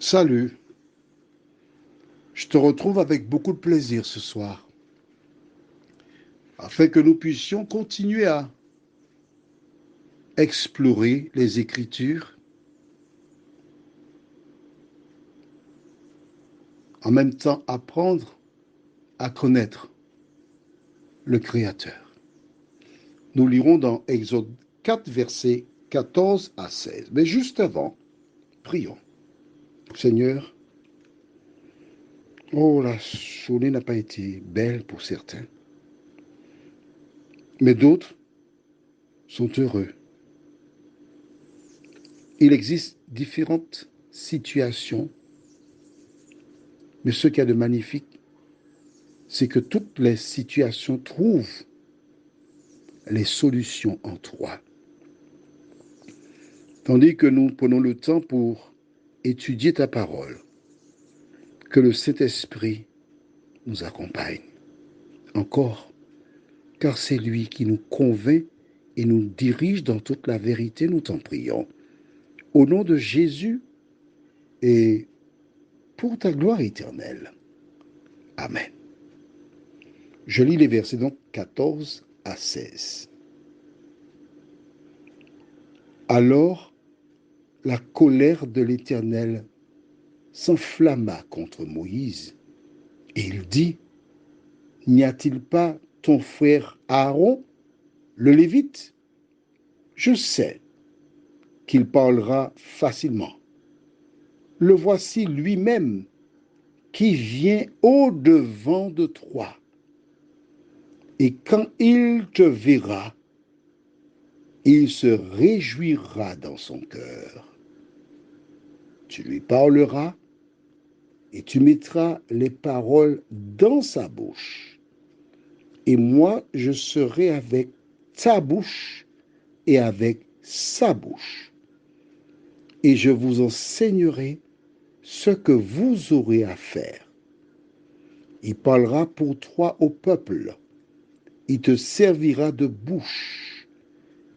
Salut, je te retrouve avec beaucoup de plaisir ce soir, afin que nous puissions continuer à explorer les Écritures, en même temps apprendre à connaître le Créateur. Nous lirons dans Exode 4, versets 14 à 16. Mais juste avant, prions. Seigneur, oh, la journée n'a pas été belle pour certains, mais d'autres sont heureux. Il existe différentes situations, mais ce qu'il y a de magnifique, c'est que toutes les situations trouvent les solutions en toi. Tandis que nous prenons le temps pour étudier ta parole, que le Saint-Esprit nous accompagne encore, car c'est lui qui nous convainc et nous dirige dans toute la vérité, nous t'en prions. Au nom de Jésus et pour ta gloire éternelle. Amen. Je lis les versets donc 14 à 16. Alors, la colère de l'Éternel s'enflamma contre Moïse, et il dit, n'y a-t-il pas ton frère Aaron, le Lévite? Je sais qu'il parlera facilement. Le voici lui-même qui vient au-devant de toi. Et quand il te verra, il se réjouira dans son cœur. Tu lui parleras et tu mettras les paroles dans sa bouche. Et moi, je serai avec ta bouche et avec sa bouche. Et je vous enseignerai ce que vous aurez à faire. Il parlera pour toi au peuple. Il te servira de bouche.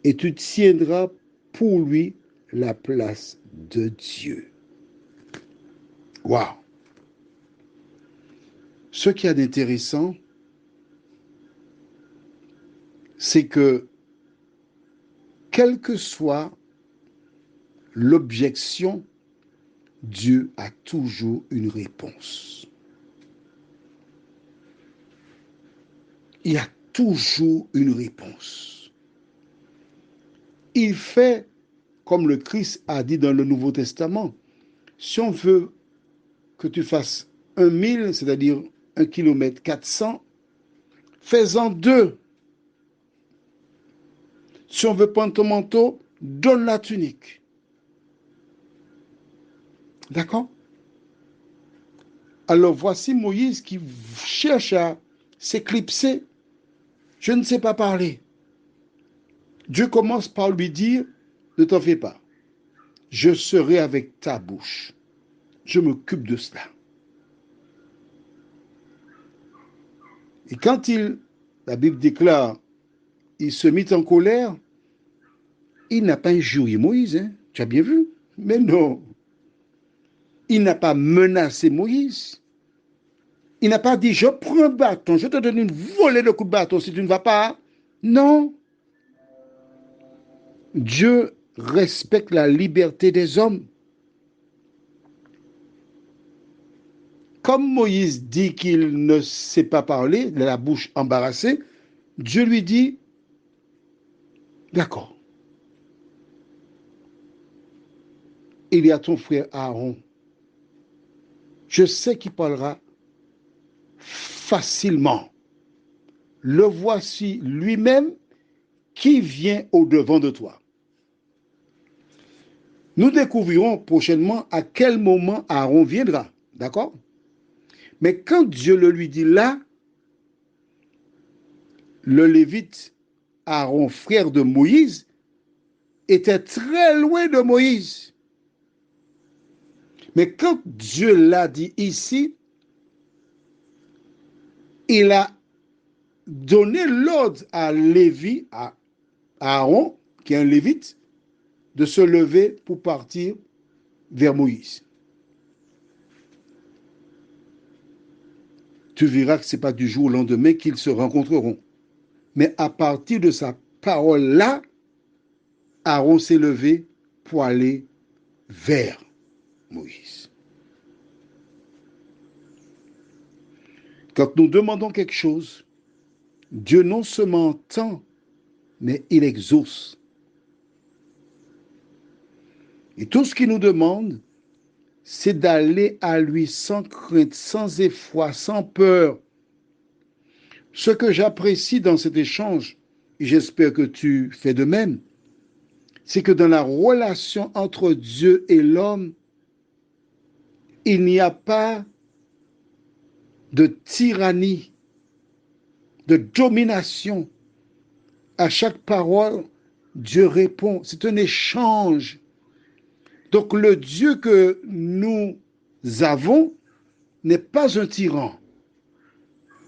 Et tu tiendras pour lui la place de Dieu. Waouh! Ce qui est d'intéressant, c'est que quelle que soit l'objection, Dieu a toujours une réponse. Il y a toujours une réponse. Il fait comme le Christ a dit dans le Nouveau Testament. Si on veut que tu fasses 1 000, c'est-à-dire 1 km 400, fais-en 2. Si on veut prendre ton manteau, donne la tunique. D'accord? Alors voici Moïse qui cherche à s'éclipser. Je ne sais pas parler. Dieu commence par lui dire, ne t'en fais pas. Je serai avec ta bouche. Je m'occupe de cela. Et quand la Bible déclare, il se mit en colère, il n'a pas injurié Moïse, hein? Tu as bien vu? Mais non. Il n'a pas menacé Moïse. Il n'a pas dit, je prends un bâton, je te donne une volée de coups de bâton si tu ne vas pas. Non. Dieu respecte la liberté des hommes. Comme Moïse dit qu'il ne sait pas parler, il a la bouche embarrassée, Dieu lui dit, d'accord, il y a ton frère Aaron. Je sais qu'il parlera facilement. Le voici lui-même qui vient au-devant de toi. Nous découvrirons prochainement à quel moment Aaron viendra. D'accord? Mais quand Dieu le lui dit là, le Lévite, Aaron, frère de Moïse, était très loin de Moïse. Mais quand Dieu l'a dit ici, il a donné l'ordre à Lévi, à Aaron, qui est un Lévite, de se lever pour partir vers Moïse. tu verras que ce n'est pas du jour au lendemain qu'ils se rencontreront. Mais à partir de sa parole-là, Aaron s'est levé pour aller vers Moïse. Quand nous demandons quelque chose, Dieu non seulement entend, mais il exauce. Et tout ce qu'il nous demande, c'est d'aller à lui sans crainte, sans effroi, sans peur. Ce que j'apprécie dans cet échange, et j'espère que tu fais de même, c'est que dans la relation entre Dieu et l'homme, il n'y a pas de tyrannie, de domination. À chaque parole, Dieu répond. C'est un échange. Donc le Dieu que nous avons n'est pas un tyran.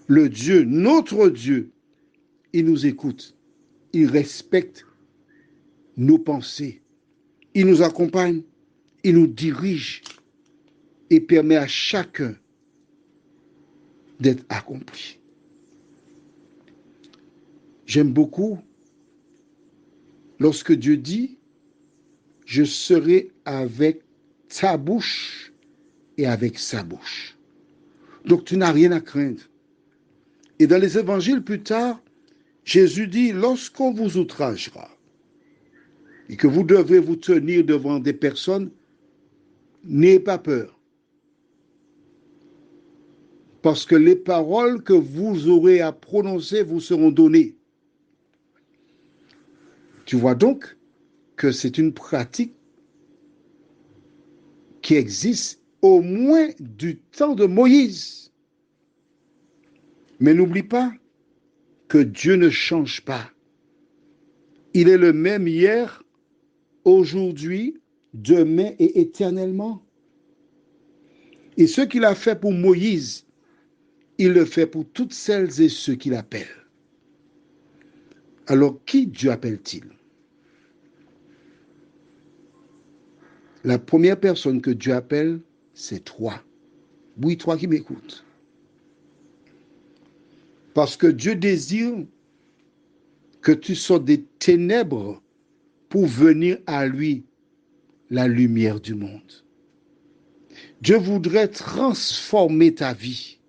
Le Dieu, notre Dieu, il nous écoute. Il respecte nos pensées. Il nous accompagne. Il nous dirige et permet à chacun d'être accompli. J'aime beaucoup lorsque Dieu dit, je serai avec ta bouche et avec sa bouche. Donc tu n'as rien à craindre. Et dans les évangiles plus tard, Jésus dit, lorsqu'on vous outragera et que vous devez vous tenir devant des personnes, n'ayez pas peur. Parce que les paroles que vous aurez à prononcer vous seront données. Tu vois donc que c'est une pratique qui existe au moins du temps de Moïse. Mais n'oublie pas que Dieu ne change pas. Il est le même hier, aujourd'hui, demain et éternellement. Et ce qu'il a fait pour Moïse, il le fait pour toutes celles et ceux qu'il appelle. Alors, qui Dieu appelle-t-il? La première personne que Dieu appelle, c'est toi. Oui, toi qui m'écoutes. Parce que Dieu désire que tu sortes des ténèbres pour venir à lui, la lumière du monde. Dieu voudrait transformer ta vie.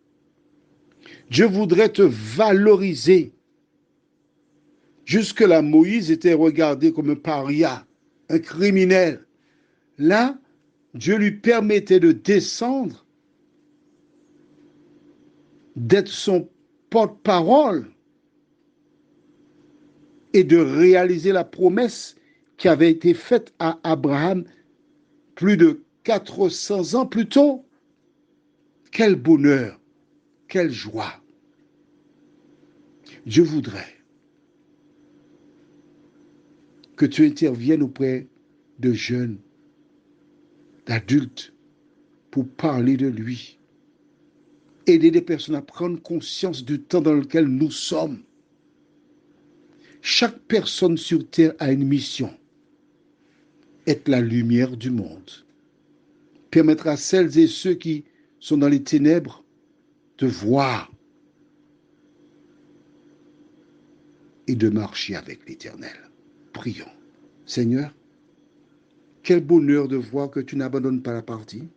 Dieu voudrait te valoriser. Jusque-là, Moïse était regardé comme un paria, un criminel. Là, Dieu lui permettait de descendre, d'être son porte-parole et de réaliser la promesse qui avait été faite à Abraham plus de 400 ans plus tôt. Quel bonheur, quelle joie. Dieu voudrait que tu interviennes auprès de jeunes, d'adultes, pour parler de lui. Aider des personnes à prendre conscience du temps dans lequel nous sommes. Chaque personne sur terre a une mission. Être la lumière du monde. Permettre à celles et ceux qui sont dans les ténèbres de voir et de marcher avec l'Éternel. Prions. Seigneur, quel bonheur de voir que tu n'abandonnes pas la partie.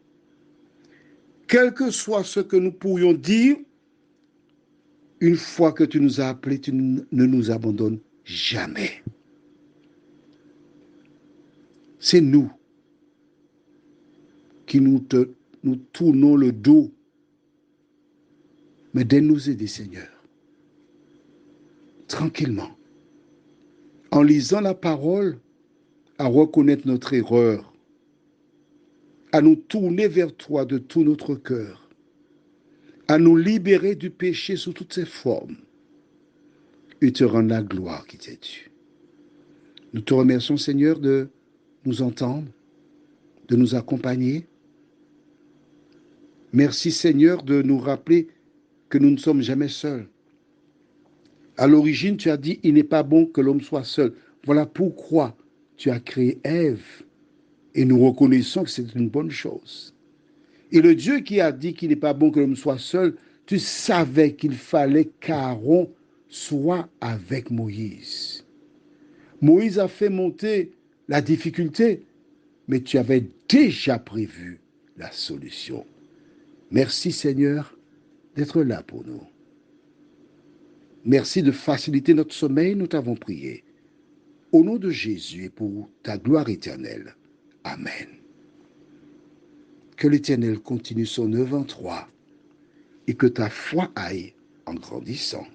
Quel que soit ce que nous pourrions dire, une fois que tu nous as appelés, tu ne nous abandonnes jamais. C'est nous qui nous tournons le dos. Mais de nous aider, Seigneur, tranquillement, en lisant la parole, à reconnaître notre erreur, à nous tourner vers toi de tout notre cœur, à nous libérer du péché sous toutes ses formes et te rendre la gloire qui t'est due. Nous te remercions, Seigneur, de nous entendre, de nous accompagner. Merci, Seigneur, de nous rappeler que nous ne sommes jamais seuls. À l'origine, tu as dit, il n'est pas bon que l'homme soit seul. Voilà pourquoi tu as créé Ève. Et nous reconnaissons que c'est une bonne chose. Et le Dieu qui a dit qu'il n'est pas bon que l'homme soit seul Tu savais qu'il fallait qu'Aaron soit avec Moïse. Moïse a fait monter la difficulté, mais tu avais déjà prévu la solution. Merci Seigneur d'être là pour nous. Merci de faciliter notre sommeil, nous t'avons prié. Au nom de Jésus et pour ta gloire éternelle. Amen. Que l'Éternel continue son œuvre en toi et que ta foi aille en grandissant.